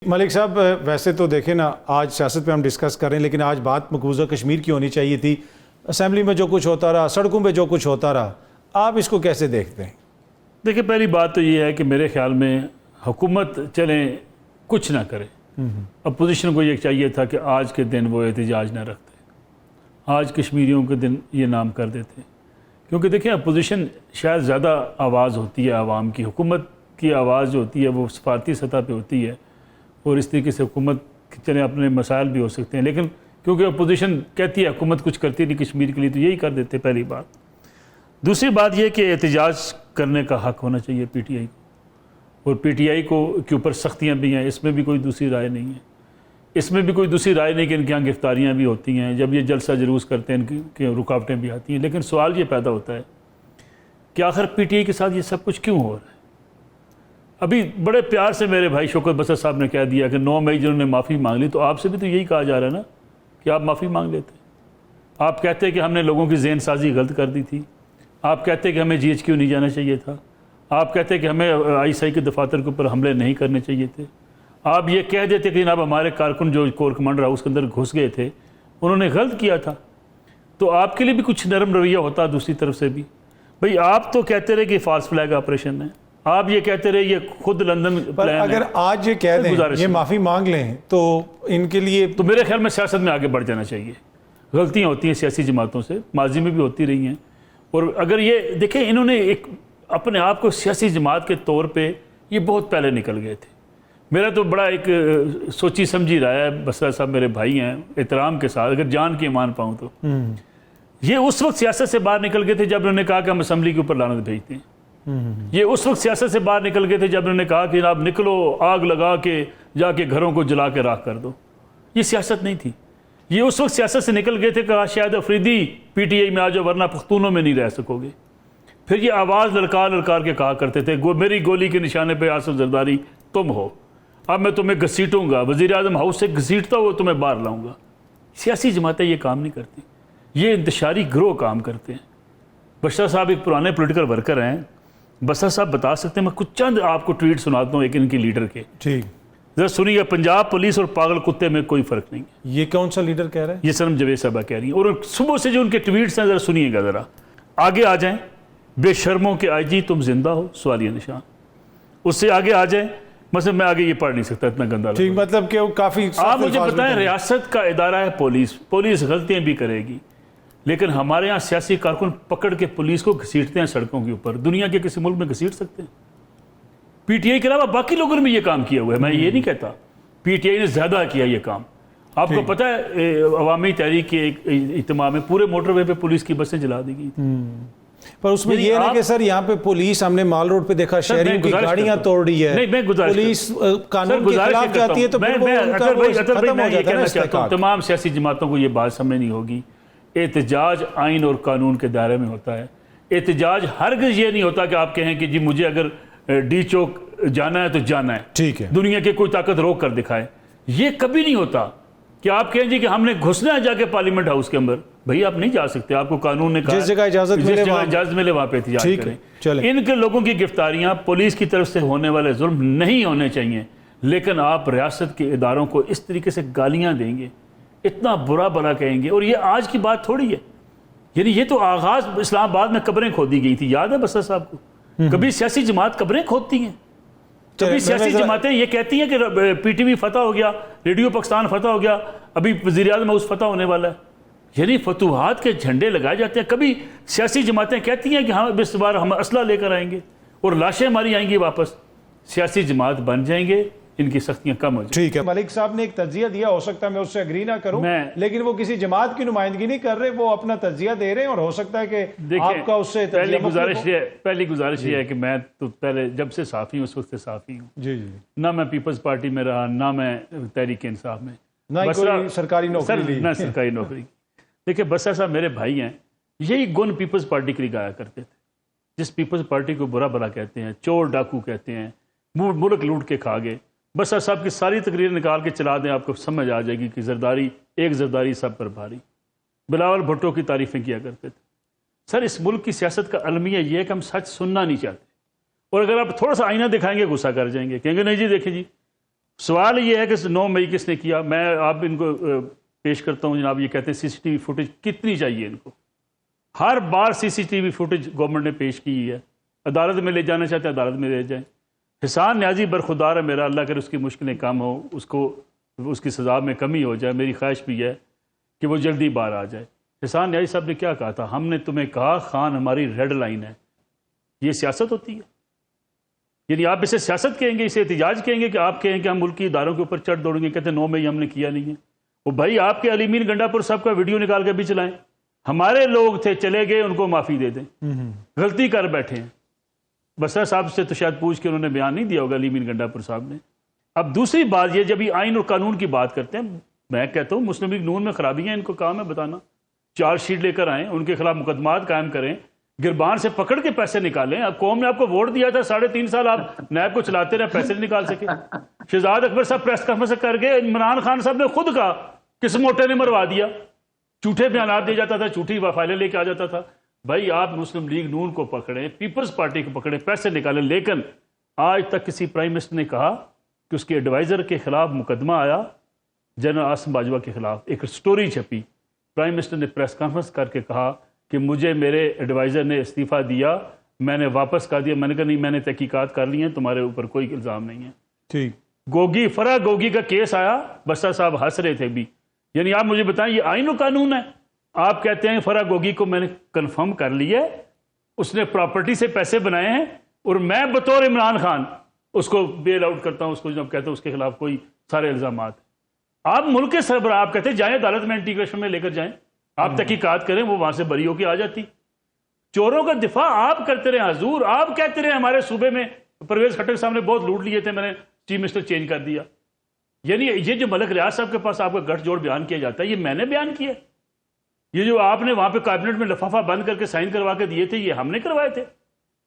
ملک صاحب ویسے تو دیکھیں نا، آج سیاست پہ ہم ڈسکس کر رہے ہیں، لیکن آج بات مقبوضہ کشمیر کی ہونی چاہیے تھی۔ اسمبلی میں جو کچھ ہوتا رہا، سڑکوں پہ جو کچھ ہوتا رہا، آپ اس کو کیسے دیکھتے ہیں؟ دیکھیں، پہلی بات تو یہ ہے کہ میرے خیال میں حکومت چلیں کچھ نہ کرے، اپوزیشن کو یہ چاہیے تھا کہ آج کے دن وہ احتجاج نہ رکھتے، آج کشمیریوں کے دن یہ نام کر دیتے، کیونکہ دیکھیں اپوزیشن شاید زیادہ آواز ہوتی ہے عوام کی، حکومت کی آواز جو ہوتی ہے وہ سفارتی سطح پہ ہوتی ہے، اور اس طریقے سے حکومت چلیں اپنے مسائل بھی ہو سکتے ہیں، لیکن کیونکہ اپوزیشن کہتی ہے حکومت کچھ کرتی نہیں کشمیر کے لیے، تو یہی کر دیتے پہلی بات۔ دوسری بات یہ کہ احتجاج کرنے کا حق ہونا چاہیے پی ٹی آئی کو، اور پی ٹی آئی کے اوپر سختیاں بھی ہیں، اس میں بھی کوئی دوسری رائے نہیں ہے، اس میں بھی کوئی دوسری رائے نہیں کہ ان کے یہاں گرفتاریاں بھی ہوتی ہیں، جب یہ جلسہ جلوس کرتے ہیں ان کی رکاوٹیں بھی آتی ہیں، لیکن سوال یہ پیدا ہوتا ہے کہ آخر پی ٹی آئی کے ساتھ یہ سب کچھ کیوں ہو رہا ہے؟ ابھی بڑے پیار سے میرے بھائی شوکت بسر صاحب نے کہہ دیا کہ 9 مئی جنہوں نے معافی مانگ لی، تو آپ سے بھی تو یہی کہا جا رہا ہے نا کہ آپ معافی مانگ لیتے۔ آپ کہتے ہیں کہ ہم نے لوگوں کی ذہن سازی غلط کر دی تھی، آپ کہتے ہیں کہ ہمیں جی ایچ کیو نہیں جانا چاہیے تھا، آپ کہتے ہیں کہ ہمیں آئی ایس آئی کے دفاتر کے اوپر حملے نہیں کرنے چاہیے تھے، آپ یہ کہہ دیتے کہ جناب ہمارے کارکن جو کور کمانڈر ہاؤس کے اندر گھس گئے تھے انہوں نے غلط کیا تھا، تو آپ کے لیے بھی کچھ نرم رویہ ہوتا دوسری طرف سے بھی۔ بھئی آپ تو کہتے رہے کہ فالس فلیگ آپریشن ہے، آپ یہ کہتے رہے یہ خود لندن پر اگر آج یہ کہہ دیں یہ معافی مانگ لیں تو ان کے لیے تو میرے خیال میں سیاست میں آگے بڑھ جانا چاہیے۔ غلطیاں ہوتی ہیں سیاسی جماعتوں سے، ماضی میں بھی ہوتی رہی ہیں، اور اگر یہ دیکھیں انہوں نے ایک اپنے آپ کو سیاسی جماعت کے طور پہ یہ بہت پہلے نکل گئے تھے۔ میرا تو بڑا ایک سوچی سمجھی رہا ہے، بسرا صاحب میرے بھائی ہیں، احترام کے ساتھ اگر جان کے مان پاؤں تو یہ اس وقت سیاست سے باہر نکل گئے تھے جب انہوں نے کہا کہ ہم اسمبلی کے اوپر لعنت بھیجتے ہیں، یہ اس وقت سیاست سے باہر نکل گئے تھے جب انہوں نے کہا کہ آپ نکلو آگ لگا کے جا کے گھروں کو جلا کے راکھ کر دو، یہ سیاست نہیں تھی۔ یہ اس وقت سیاست سے نکل گئے تھے کہ شاید افریدی پی ٹی آئی میں آ جاؤ ورنہ پختونوں میں نہیں رہ سکو گے۔ پھر یہ آواز للکار للکار کے کہا کرتے تھے میری گولی کے نشانے پہ آصف زرداری تم ہو، اب میں تمہیں گھسیٹوں گا، وزیر اعظم ہاؤس سے گھسیٹتا ہوا تمہیں باہر لاؤں گا۔ سیاسی جماعتیں یہ کام نہیں کرتی، یہ انتشاری گروہ کام کرتے ہیں۔ بشر صاحب ایک پرانے پولیٹیکل ورکر ہیں، بسر صاحب بتا سکتے ہیں، میں کچھ چند آپ کو ٹویٹ سناتا ہوں ایک ان کی لیڈر کے، ٹھیک ذرا سنیے۔ پنجاب پولیس اور پاگل کتے میں کوئی فرق نہیں ہے، یہ کون سا لیڈر کہہ رہا ہے؟ یہ صنم جاوید صاحبہ کہہ رہی ہیں، اور صبح سے جو ان کے ٹویٹس ہیں ذرا سنیے گا ذرا۔ آگے آ جائیں، بے شرموں کے آئی جی تم زندہ ہو، سوالیہ نشان۔ اس سے آگے آ جائیں، مثلا میں آگے یہ پڑھ نہیں سکتا اتنا گندا ٹھیک، مطلب کہ وہ کافی آپ مجھے بتائیں، ریاست کا ادارہ ہے پولیس غلطیاں بھی کرے گی، لیکن ہمارے ہاں سیاسی کارکن پکڑ کے پولیس کو گھسیٹتے ہیں سڑکوں کے اوپر، دنیا کے کسی ملک میں گھسیٹ سکتے ہیں؟ پی ٹی آئی کے علاوہ باقی لوگوں نے بھی یہ کام کیا ہوا ہے، میں یہ نہیں کہتا پی ٹی آئی نے زیادہ کیا یہ کام۔ آپ کو پتہ ہے عوامی تحریک کے اجتماع میں پورے موٹر وے پہ پولیس کی بسیں جلا دی گئی تھیں، پر اس میں یہ ہے کہ سر یہاں پہ پولیس ہم نے مال روڈ پہ دیکھا شہریوں کی گاڑیاں توڑ رہی ہے، پولیس قانون کے خلاف جاتی ہے تو پھر وہ ان کا ختم ہو جاتا ہے استحقاق۔ تمام سیاسی جماعتوں کو یہ بات سمجھنی ہوگی، احتجاج آئین اور قانون کے دائرے میں ہوتا ہے۔ احتجاج ہرگز یہ نہیں ہوتا کہ آپ کہیں کہ جی مجھے اگر ڈی چوک جانا ہے تو جانا ہے، ٹھیک ہے، دنیا کی کوئی طاقت روک کر دکھائے، یہ کبھی نہیں ہوتا کہ آپ کہیں جی کہ ہم نے گھسنا ہے جا کے پارلیمنٹ ہاؤس کے اندر۔ بھئی آپ نہیں جا سکتے، آپ کو قانون نے کہا جس جگہ اجازت ملے وہاں پہ احتجاج کریں۔ ان کے لوگوں کی گرفتاریاں پولیس کی طرف سے ہونے والے ظلم نہیں ہونے چاہیے، لیکن آپ ریاست کے اداروں کو اس طریقے سے گالیاں دیں گے، اتنا برا بھلا کہیں گے، اور یہ آج کی بات تھوڑی ہے، یعنی یہ تو آغاز اسلام آباد میں قبریں کھودی گئی تھی، یاد ہے بسر صاحب کو؟ کبھی سیاسی جماعت قبریں کھودتی ہیں، کبھی سیاسی جماعتیں یہ کہتی ہیں کہ پی ٹی وی فتح ہو گیا، ریڈیو پاکستان فتح ہو گیا، ابھی وزیر اعظم ہاؤس فتح ہونے والا ہے، یعنی فتوحات کے جھنڈے لگائے جاتے ہیں۔ کبھی سیاسی جماعتیں کہتی ہیں کہ ہم اس بار ہم اسلحہ لے کر آئیں گے اور لاشیں ماری آئیں گی واپس، سیاسی جماعت بن جائیں گے، ان کی سختیاں کم ہو جائیں۔ ٹھیک ہے، ملک صاحب نے ایک تجزیہ دیا، ہو سکتا ہے میں اس سے اگری نہ کروں، لیکن وہ کسی جماعت کی نمائندگی نہیں کر رہے، وہ اپنا تجزیہ دے رہے ہیں، اور ہو سکتا ہے کہ آپ کا اس سے پہلی گزارش یہ ہے کہ میں تو پہلے جب سے صحافی ہوں اس وقت سے صحافی ہوں، جی جی، نہ میں پیپلز پارٹی میں رہا، نہ میں تحریک انصاف میں، نہ کوئی سرکاری نوکری لی، نہ سرکاری نوکری۔ دیکھیں بسر صاحب میرے بھائی ہیں، یہی گن پیپلز پارٹی کے لیے گایا کرتے تھے، جس پیپلز پارٹی کو برا بھلا کہتے ہیں، چور ڈاکو کہتے ہیں، ملک لوٹ کے کھا گئے۔ بسر صاحب کی ساری تقریر نکال کے چلا دیں، آپ کو سمجھ آ جائے گی کہ زرداری ایک زرداری سب پر بھاری۔ بلاول بھٹو کی تعریفیں کیا کرتے تھے۔ سر اس ملک کی سیاست کا المیہ یہ ہے کہ ہم سچ سننا نہیں چاہتے، اور اگر آپ تھوڑا سا آئینہ دکھائیں گے غصہ کر جائیں گے، کہیں گے نہیں جی دیکھیں جی سوال یہ ہے کہ 9 مئی کس نے کیا. میں آپ ان کو پیش کرتا ہوں جناب. یہ کہتے ہیں سی سی ٹی وی فوٹیج کتنی چاہیے ان کو. ہر بار C C T V footage government نے پیش کی ہے. عدالت میں لے جانا چاہتے ہیں عدالت میں لے جائیں. حسان نیازی برخودار ہے میرا, اللہ کرے اس کی مشکلیں کم ہو, اس کی سزا میں کمی ہو جائے. میری خواہش بھی ہے کہ وہ جلدی باہر آ جائے. حسان نیازی صاحب نے کیا کہا تھا, ہم نے تمہیں کہا خان ہماری ریڈ لائن ہے. یہ سیاست ہوتی ہے؟ یعنی آپ اسے سیاست کہیں گے, اسے احتجاج کہیں گے کہ آپ کہیں کہ ہم ملکی اداروں کے اوپر چڑھ دوڑیں گے. کہتے ہیں 9 مئی ہم نے کیا نہیں ہے. وہ بھائی آپ کے علیمین گنڈا پور صاحب کا ویڈیو نکال کے بھی چلائیں. ہمارے لوگ تھے, چلے گئے, ان کو معافی دے دیں. غلطی کر بیٹھے ہیں. بسرا صاحب سے تو شاید پوچھ کے انہوں نے بیان نہیں دیا ہوگا علیمین گنڈا پور صاحب نے. اب دوسری بات یہ, جب یہ آئین اور قانون کی بات کرتے ہیں, میں کہتا ہوں مسلم لیگ نون میں خرابیاں ان کو کام ہے بتانا. چارج شیٹ لے کر آئیں, ان کے خلاف مقدمات قائم کریں, گربان سے پکڑ کے پیسے نکالیں. اب قوم نے آپ کو ووٹ دیا تھا, 3.5 سال آپ نیب کو چلاتے رہے, پیسے نہیں نکال سکے. شہزاد اکبر صاحب پریس کانفرنس کر کے عمران خان صاحب نے خود کہا کس موٹے نے مروا دیا. جھوٹے بیانات دے جاتا تھا, جھوٹی فائلیں لے کے آ جاتا تھا. بھائی آپ مسلم لیگ نون کو پکڑیں, پیپلز پارٹی کو پکڑیں, پیسے نکالیں, لیکن آج تک کسی پرائم منسٹر نے کہا کہ اس کے ایڈوائزر کے خلاف مقدمہ آیا, جنرل عاصم باجوہ کے خلاف. ایک سٹوری چھپی, پرائم منسٹر نے پریس کانفرنس کر کے کہا کہ مجھے میرے ایڈوائزر نے استعفیٰ دیا, میں نے واپس کر دیا. میں نے کہا نہیں, میں نے تحقیقات کر لی ہیں, تمہارے اوپر کوئی الزام نہیں ہے. ٹھیک. گوگی, فرح گوگی کا کیس آیا, بسرا صاحب ہنس رہے تھے بھی. یعنی آپ مجھے بتائیں یہ آئین و قانون ہے؟ آپ کہتے ہیں فرح گوگی کو میں نے کنفرم کر لی ہے, اس نے پراپرٹی سے پیسے بنائے ہیں, اور میں بطور عمران خان اس کو بیل آؤٹ کرتا ہوں, اس کو جب کہتا ہوں اس کے خلاف کوئی سارے الزامات. آپ ملک کے سربراہ, آپ کہتے ہیں جائیں عدالت میں انٹیگریشن میں لے کر جائیں, آپ تحقیقات کریں, وہ وہاں سے بری ہو کے آ جاتی. چوروں کا دفاع آپ کرتے رہے حضور. آپ کہتے رہے ہمارے صوبے میں پرویز خٹک صاحب نے بہت لوٹ لیے تھے, میں نے چیف منسٹر چینج کر دیا. یعنی یہ جو ملک ریاض صاحب کے پاس آپ کا گٹھ جوڑ بیان کیا جاتا ہے, یہ میں نے بیان کیا. یہ جو آپ نے وہاں پہ کابینٹ میں لفافہ بند کر کے سائن کروا کے دیے تھے, یہ ہم نے کروائے تھے.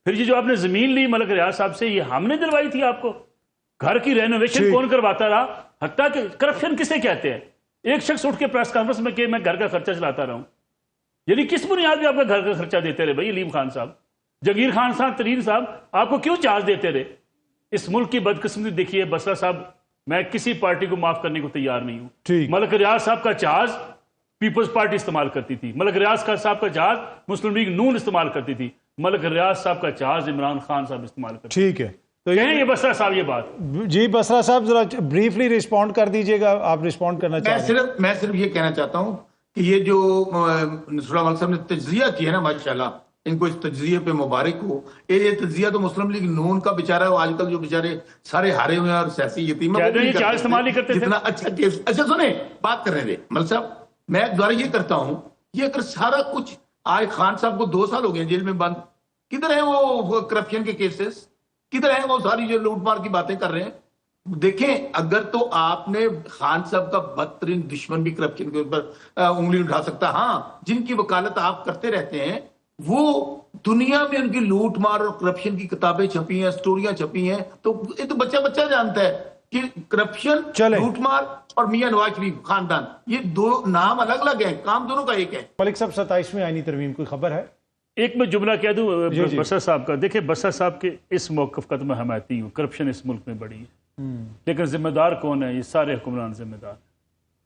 پھر یہ جو آپ نے زمین لی ملک ریاض صاحب سے, یہ ہم نے دلوائی تھی آپ کو. گھر کی رینوویشن کون کرواتا رہا, حتیٰ کہ کرپشن کسے کہتے ہیں؟ ایک شخص اٹھ کے پریس کانفرنس میں کہ میں گھر کا خرچہ چلاتا رہا ہوں. یعنی کس بنیاد پہ آپ کا گھر کا خرچہ دیتے رہے بھائی علیم خان صاحب, جگیر خان صاحب, ترین صاحب, آپ کو کیوں چارج دیتے رہے؟ اس ملک کی بدقسمتی دیکھیے بسرا صاحب, میں کسی پارٹی کو معاف کرنے کو تیار نہیں ہوں. ملک ریاض صاحب کا جہاز پیپلز پارٹی استعمال کرتی تھی, ملک ریاض صاحب کا جہاز مسلم لیگ نون استعمال کرتی تھی, ملک ریاض صاحب کا جہاز عمران خان صاحب استعمال کرتے. ٹھیک ہے, تو یہ بسرا صاحب یہ بات. جی بسرا صاحب ذرا بریفلی رسپونڈ کر دیجئے گا, آپ رسپونڈ کرنا چاہتے ہیں. میں صرف یہ کہنا چاہتا ہوں کہ یہ جو نصر اللہ ملک صاحب نے تجزیہ کیا ہے نا, ماشاءاللہ ان کو اس تجزیے پہ مبارک ہو. یہ تجزیہ تو مسلم لیگ نون کا بیچارہ ہے, آج کل جو بیچارے سارے ہارے ہوئے ہیں اور سیاسی یتیم جتنا اچھا کیس. اچھا سنیں, بات کر رہے تھے ملک صاحب, میں دوبارہ یہ کرتا ہوں, یہ اگر سارا کچھ آج خان صاحب کو 2 سال ہو گئے جیل میں بند, کدھر ہیں وہ کرپشن کے کیسز, کدھر ہیں وہ ساری جو لوٹ مار کی باتیں کر رہے ہیں؟ دیکھیں, اگر تو آپ نے خان صاحب کا بدترین دشمن بھی کرپشن کے اوپر انگلی اٹھا سکتا, ہاں جن کی وکالت آپ کرتے رہتے ہیں, وہ دنیا میں ان کی لوٹ مار اور کرپشن کی کتابیں چھپی ہیں, سٹوریاں چھپی ہیں, تو یہ تو بچہ جانتا ہے کہ کرپشن, لوٹ مار اور میاں نواز شریف خاندان, یہ 2 نام الگ الگ ہیں, کام دونوں کا ایک ہے. ملک صاحب 27ویں آئینی ترمیم کوئی خبر ہے؟ ایک میں جملہ کہہ دوں بسرا صاحب کا. دیکھیں بسرا صاحب کے اس موقف کا تو میں حمایتی ہوں, کرپشن اس ملک میں بڑی ہے, لیکن ذمہ دار کون ہے؟ یہ سارے حکمران ذمہ دار.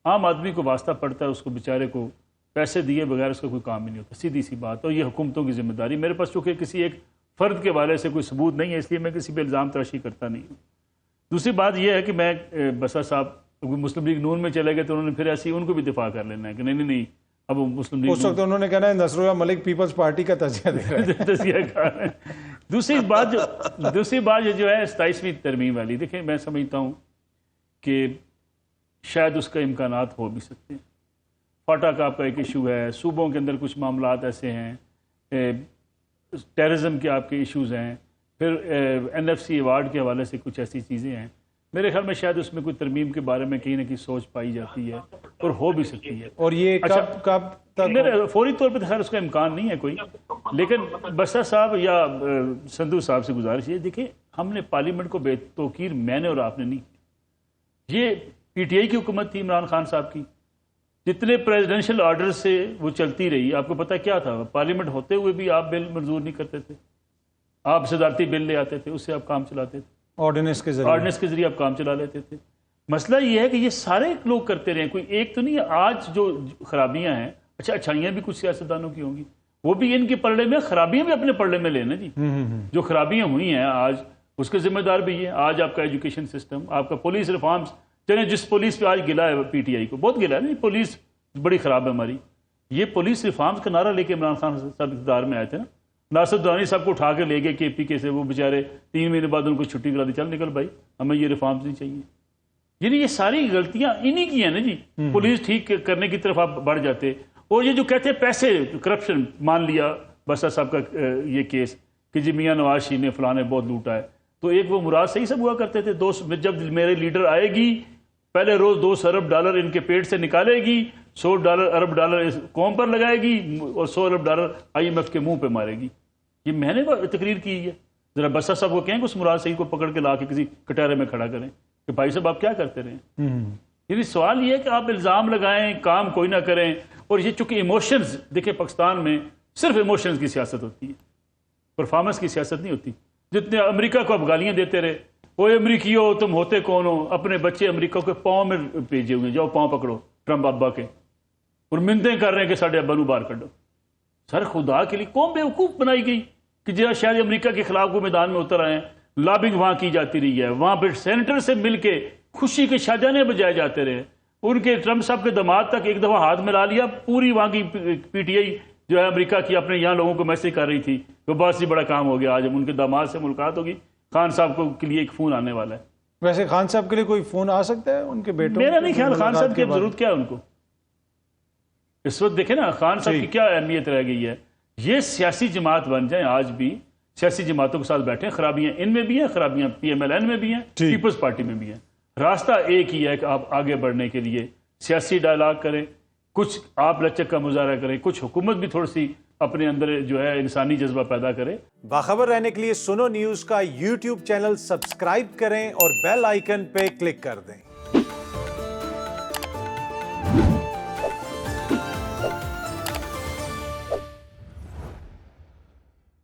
عام آدمی کو واسطہ پڑتا ہے, اس کو بیچارے کو پیسے دیے بغیر اس کا کوئی کام ہی نہیں ہوتا, سیدھی سی بات. اور یہ حکومتوں کی ذمہ داری. میرے پاس چونکہ کسی ایک فرد کے حوالے سے کوئی ثبوت نہیں ہے, اس لیے میں کسی پہ الزام تراشی کرتا نہیں ہوں. دوسری بات یہ ہے کہ میں بسرا صاحب مسلم لیگ نون میں چلے گئے تو انہوں نے پھر ایسی ان کو بھی دفاع کر لینا ہے کہ نہیں اب مسلم لیگ, اس وقت انہوں نے کہنا ہے نصر اللہ ملک پیپلز پارٹی کا تجزیہ دے رہا ہے. دوسری بات جو ہے 27ویں ترمیم والی, دیکھیں میں سمجھتا ہوں کہ شاید اس کا امکانات ہو بھی سکتے ہیں. فاٹا کا آپ کا ایک ایشو ہے, صوبوں کے اندر کچھ معاملات ایسے ہیں, ٹیررزم کے آپ کے ایشوز ہیں, پھر NFC ایوارڈ کے حوالے سے کچھ ایسی چیزیں ہیں. میرے خیال میں شاید اس میں کوئی ترمیم کے بارے میں کہیں نہ کہیں سوچ پائی جاتی ہے اور ہو بھی سکتی ہے. اور یہ کب تک؟ میرے فوری طور پہ خیر اس کا امکان نہیں ہے کوئی, لیکن بسرا صاحب یا سندھو صاحب سے گزارش یہ, دیکھیں ہم نے پارلیمنٹ کو بے توقیر میں نے اور آپ نے نہیں کی. یہ PTI کی حکومت تھی عمران خان صاحب کی, جتنے پریزیڈنشل آرڈر سے وہ چلتی رہی. آپ کو پتہ کیا تھا, پارلیمنٹ ہوتے ہوئے بھی آپ بل منظور نہیں کرتے تھے, آپ صدارتی بل لے آتے تھے, اس سے آپ کام چلاتے تھے, آرڈیننس کے ذریعے آپ کام چلا لیتے تھے. مسئلہ یہ ہے کہ یہ سارے لوگ کرتے رہے، کوئی ایک تو نہیں ہے. آج جو خرابیاں ہیں، اچھا اچھائیاں بھی کچھ سیاستدانوں کی ہوں گی، وہ بھی ان کے پلڑے میں، خرابیاں بھی اپنے پلڑے میں لینا جی. جو خرابیاں ہوئی ہیں آج، اس کے ذمہ دار بھی یہ. آج آپ کا ایجوکیشن سسٹم، آپ کا پولیس ریفارمز، چلیں جس پولیس پہ آج گلا ہے پی ٹی آئی کو، بہت گلا ہے نا، پولیس بڑی خراب ہے ہماری. یہ پولیس ریفارمز کا نعرہ لے کے عمران خان صاحب اقتدار میں آئے تھے نا، ناصر دورانی صاحب کو اٹھا کے لے گئے کے پی کے سے، وہ بیچارے 3 مہینے بعد ان کو چھٹی کرا دی، چل نکل بھائی، ہمیں یہ ریفارمز نہیں چاہیے. یعنی یہ ساری غلطیاں انہی کی ہیں نا جی. پولیس ٹھیک کرنے کی طرف آپ بڑھ جاتے. اور یہ جو کہتے ہیں پیسے، کرپشن، مان لیا بسا صاحب کا یہ کیس کہ جی میاں نواز شریف نے فلاں نے بہت لوٹا ہے، تو ایک وہ مراد صحیح سب ہوا کرتے تھے، جب میرے لیڈر آئے گی پہلے روز $2 ارب ان کے پیٹ سے نکالے گی، $100 ارب اس قوم پر لگائے گی، اور $100 ارب IMF کے منہ پہ مارے گی. یہ میں نے تقریر کی ہے. ذرا بسا صاحب کو کہیں کہ اس مراد صحیح کو پکڑ کے لا کے کسی کٹہرے میں کھڑا کریں کہ بھائی صاحب آپ کیا کرتے رہے. یعنی سوال یہ ہے کہ آپ الزام لگائیں، کام کوئی نہ کریں. اور یہ چونکہ ایموشنز، دیکھیں پاکستان میں صرف ایموشنز کی سیاست ہوتی ہے، پرفارمنس کی سیاست نہیں ہوتی. جتنے امریکہ کو آپ گالیاں دیتے رہے، وہ امریکیوں تم ہوتے کون ہو، اپنے بچے امریکہ کے پاؤں میں بھیجے ہوئے، جاؤ پاؤں پکڑو ٹرمپ ابا کے، اور منتیں کر رہے ہیں کہ ساڈے ابا نو باہر کڈو. سر خدا کے لیے قوم بیوقوف بنائی گئی کہ جہاں شاید امریکہ کے خلاف کو میدان میں اتر آئے ہیں. لابنگ وہاں کی جاتی رہی ہے، وہاں پہ سینیٹر سے مل کے خوشی کے شاہجہانے بجائے جاتے رہے. ان کے ٹرمپ صاحب کے دماد تک ایک دفعہ ہاتھ ملا لیا، پوری وہاں کی پی ٹی آئی جو ہے امریکہ کی اپنے یہاں لوگوں کو میسج کر رہی تھی کہ بس یہ بڑا کام ہو گیا، آج ان کے داماد سے ملاقات ہوگی، خان صاحب کو کے لیے ایک فون آنے والا ہے. ویسے خان صاحب کے لیے کوئی فون آ سکتا ہے ان کے بیٹوں؟ میرا نہیں خیال خان صاحب کی ضرورت کیا ہے ان کو اس وقت. دیکھیں نا خان صاحب کی کیا اہمیت رہ گئی ہے. یہ سیاسی جماعت بن جائیں، آج بھی سیاسی جماعتوں کے ساتھ بیٹھیں، خرابیاں ان میں بھی ہیں، خرابیاں PMLN میں بھی ہیں، پیپلز پارٹی میں بھی ہیں. راستہ ایک ہی ہے کہ آپ آگے بڑھنے کے لیے سیاسی ڈائلاگ کریں، کچھ آپ لچک کا مظاہرہ کریں، کچھ حکومت بھی تھوڑی سی اپنے اندر جو ہے انسانی جذبہ پیدا کرے. باخبر رہنے کے لیے سنو نیوز کا YouTube چینل سبسکرائب کریں اور بیل آئیکن پہ کلک کر دیں.